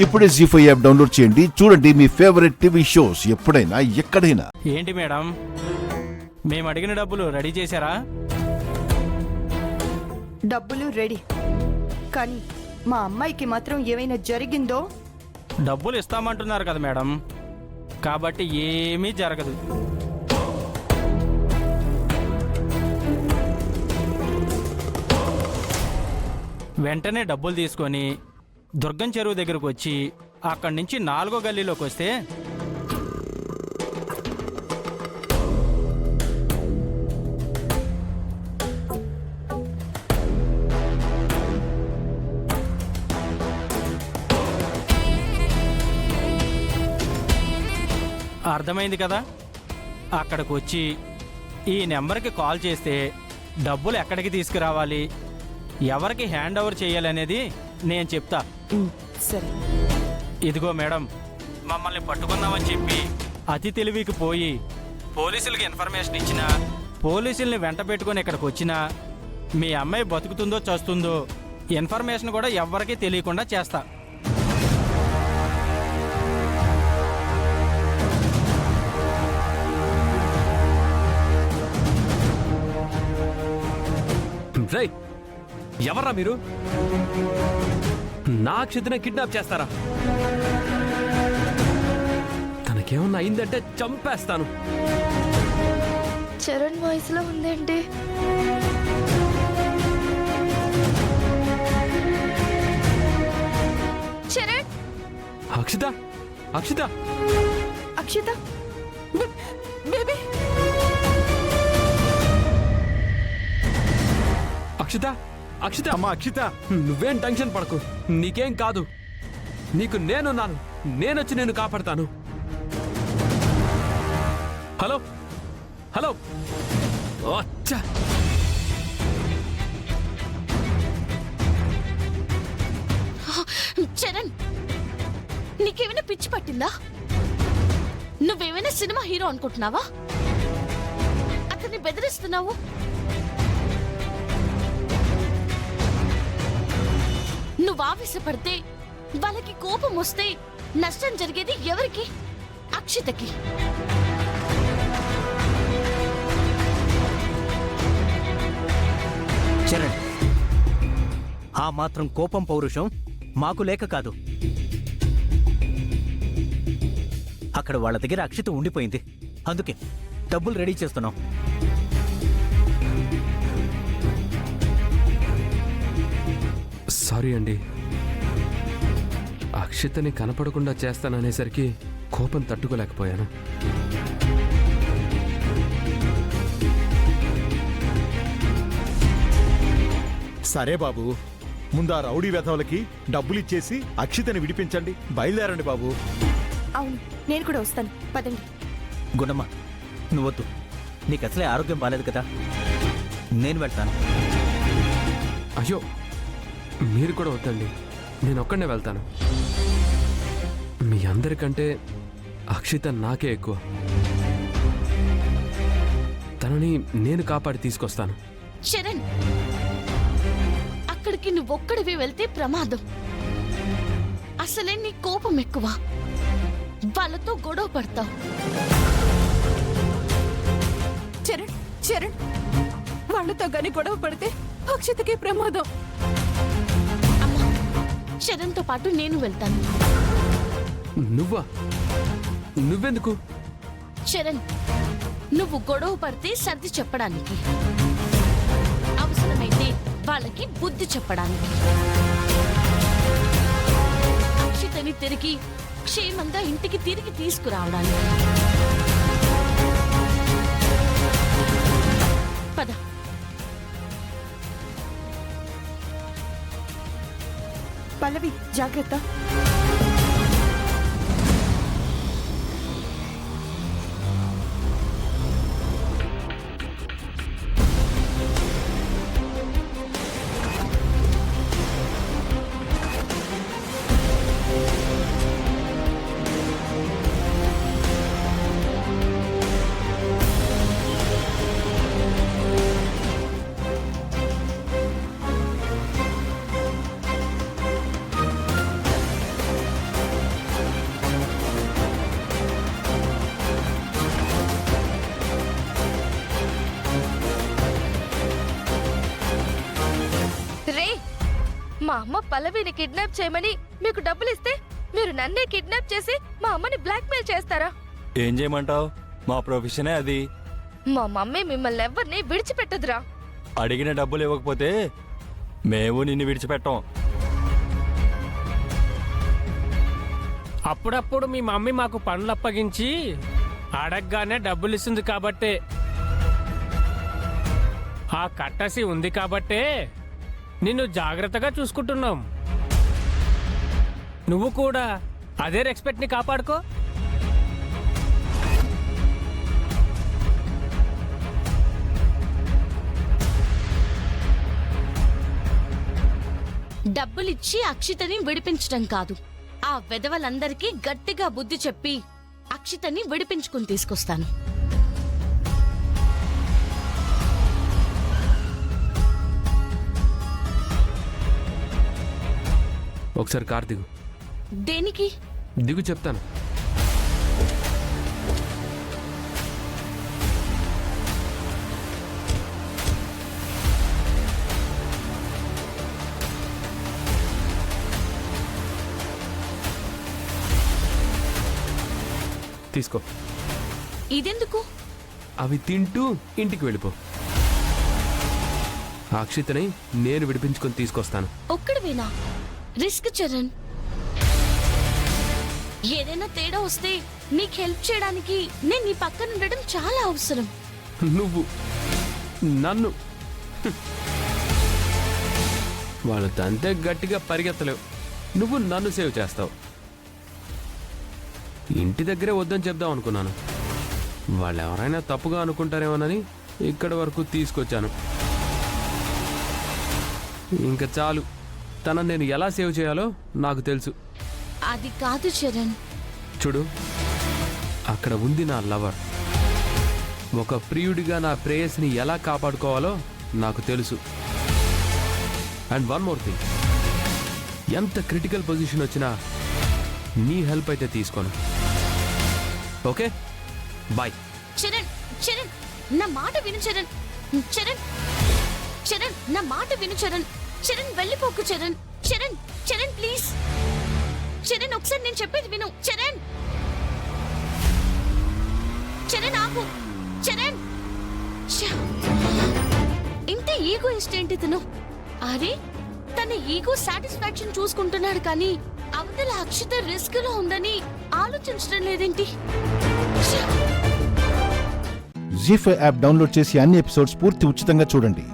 ఇప్పుడే జీ5 app download చేయండి. చూడండి మీ ఫేవరెట్ టీవీ షోస్ ఎప్పుడైనా ఎక్కడైనా. ఏంటి మేడం, మేము అడిగిన డబ్బులు రెడీ చేశారా? డబ్బులు రెడీ, కానీ మా అమ్మాయికి మాత్రం ఏమైనా జరిగిందో? డబ్బులు ఇస్తామంటున్నారు కదా మేడం, కాబట్టి ఏమీ జరగదు. వెంటనే డబ్బులు తీసుకొని దుర్గం చెరువు దగ్గరకు వచ్చి అక్కడి నుంచి 4వ గల్లీలోకి వస్తే అర్థమైంది కదా. అక్కడికి వచ్చి ఈ నెంబర్కి కాల్ చేస్తే డబ్బులు ఎక్కడికి తీసుకురావాలి, ఎవరికి హ్యాండ్ ఓవర్ చేయాలనేది నేను చెప్తా. సరే. ఇదిగో మేడం, మమ్మల్ని పట్టుకుందామని చెప్పి అతి తెలివికి పోయి పోలీసులకి ఇన్ఫర్మేషన్ ఇచ్చినా, పోలీసుల్ని వెంట పెట్టుకుని ఇక్కడికి వచ్చినా మీ అమ్మాయి బతుకుతుందో చస్తుందో ఇన్ఫర్మేషన్ కూడా ఎవ్వరికీ తెలియకుండా చేస్తా. ఎవర్రా మీరు? నా అక్షితనే కిడ్నాప్ చేస్తారా? తనకేమన్నా అయిందంటే చంపేస్తాను. చరణ్ వాయిస్ లో ఉందేంటి? చరణ్. అక్షిత, అక్షిత, అక్షిత బేబీ. అక్షిత, అక్షిత, అమ్మా అక్షిత, నువ్వేం టెన్షన్ పడకు, నీకేం కాదు. నీకు నేనున్నాను, నేనొచ్చి నేను కాపాడతాను. Hello hello. అచ్చా, చరణ్, నీకేమైనా పిచ్చి పట్టిందా? నువ్వేమైనా సినిమా హీరో అనుకుంటున్నావా? అతన్ని బెదిరిస్తున్నావు. నువ్వు ఆవేశపడితే, వాళ్ళకి కోపం వస్తే నష్టం జరిగేది ఎవరికి? అక్షితకి. చరణ్, ఆ మాత్రం కోపం పౌరుషం మాకు లేక కాదు. అక్కడ వాళ్ళ దగ్గర అక్షిత ఉండిపోయింది, అందుకే డబ్బులు రెడీ చేస్తున్నాం. సారీ అండి, అక్షితని కనపడకుండా చేస్తాననేసరికి కోపం తట్టుకోలేకపోయాను. సరే బాబు, ముందు ఆ రౌడీ వెధవులకి డబ్బులిచ్చేసి అక్షితని విడిపించండి. బయలుదేరండి బాబు. అవును, నేను కూడా వస్తాను, పదండి. గుండమ్మ, నువ్వొద్దు, నీకు అసలే ఆరోగ్యం బాలేదు కదా, నేను వెళ్తాను. అయ్యో, మీరు కూడా వద్దండి, నేను ఒక్కడనే వెళ్తాను. మీ అందరికంటే అక్షిత నాకే ఎక్కువ. తనని నేను కాపాడి తీసుకొస్తాను. చరణ్, అక్కడికి నువ్వొక్కడివి వెళ్తే ప్రమాదం. అసలే నీ కోపం ఎక్కువ, వాళ్ళతో గొడవ పడతావు. చరణ్, చరణ్, వాళ్ళతో గాని గొడవ పడితే అక్షితకి ప్రమాదం. అమ్మా, చరణ్తో పాటు నేను వెళ్తాను. నువ్వా? నువ్వెందుకు? చరణ్, నువ్వు గొడవ పడితే సర్ది చెప్పడానికి, అవసరమైతే వాళ్ళకి బుద్ధి చెప్పడానికి, అక్షితని తిరిగి క్షేమంగా ఇంటికి తిరిగి తీసుకురావడానికి. పద. పల్లవి, జాగ్రత్త. పల్లవిని కిడ్నాప్ చేయమని మీకు డబ్బులు ఇస్తే మీరు నన్నే కిడ్నాప్ చేసి మా అమ్మని బ్లాక్మెయిల్ చేస్తారా? ఏం చేయమంటావు? మా ప్రొఫెషనే అది. మా మమ్మీ మిమ్మల్ని ఎవరిని విడిచిపెట్టదురా. అడిగిన డబ్బులు ఇవ్వకపోతే మేము నిన్ను విడిచిపెట్టాం. అప్పుడప్పుడు మీ మమ్మీ మాకు పనులు అప్పగించి అడగగానే డబ్బులు ఇస్తుంది కాబట్టే, ఆ కట్టసి ఉంది కాబట్టే నిన్ను జాగ్రత్తగా చూసుకుంటున్నాం. నువ్వు కూడా అదే రెస్పెక్ట్ని కాపాడుకో. డబ్బులిచ్చి అక్షితని విడిపించడం కాదు, ఆ వెధవలందరికీ గట్టిగా బుద్ధి చెప్పి అక్షితని విడిపించుకుని తీసుకొస్తాను. ఒకసారి కార్ దిగు. దేనికి? దిగు చెప్తాను. తీసుకో. ఇదెందుకు? అవి తింటూ ఇంటికి వెళ్ళిపో. అక్షితని నేను విడిపించుకొని తీసుకొస్తాను. ఒక్కడివేనా? రిస్క్ చరణ్. ఏదైనా తేడా వస్తే నీకు హెల్ప్ చేయడానికి నేను నీ పక్కన ఉండడం చాలా అవసరం. నువ్వు నన్ను వాళ్ళు తంతే గట్టిగా పరిగెత్తలేవు, నువ్వు నన్ను సేవ్ చేస్తావు. ఇంటి దగ్గరే వద్దని చెప్దాం అనుకున్నాను, వాళ్ళు ఎవరైనా తప్పుగా అనుకుంటారేమోనని ఇక్కడి వరకు తీసుకొచ్చాను. ఇంకా చాలు, తనని నేను ఎలా సేవ్ చేయాలో నాకు తెలుసు. అది కాదు చరణ్. చూడు, అక్కడ ఉంది నా లవర్. ఒక ప్రియుడిగా నా ప్రేయస్ని ఎలా కాపాడుకోవాలో నాకు తెలుసు. అండ్ వన్ మోర్ థింగ్, ఎంత క్రిటికల్ పొజిషన్ వచ్చినా నీ హెల్ప్ అయితే తీసుకోను. Okay, bye. చరణ్, చరణ్ నా మాట విను చరణ్. చరణ్, చరణ్ నా మాట విను చరణ్. చరణ్ వెళ్ళిపోకు చరణ్. చరణ్, చరణ్ ప్లీజ్. చరణ్ ఒకసారి నేను చెప్పేది విను. చరణ్, చరణ్ ఆపు. చరణ్, ఇంత ఈగో ఇష్టేంటి తను? అరే, తన ఈగో సాటిస్ఫాక్షన్ చూసుకుంటున్నాడు కానీ అవతల అక్షిత రిస్క్ లో ఉందని ఆలోచించడం లేదేంటి? జీ5 యాప్ డౌన్లోడ్ చేసి అన్ని ఎపిసోడ్స్ పూర్తి ఉచితంగా చూడండి.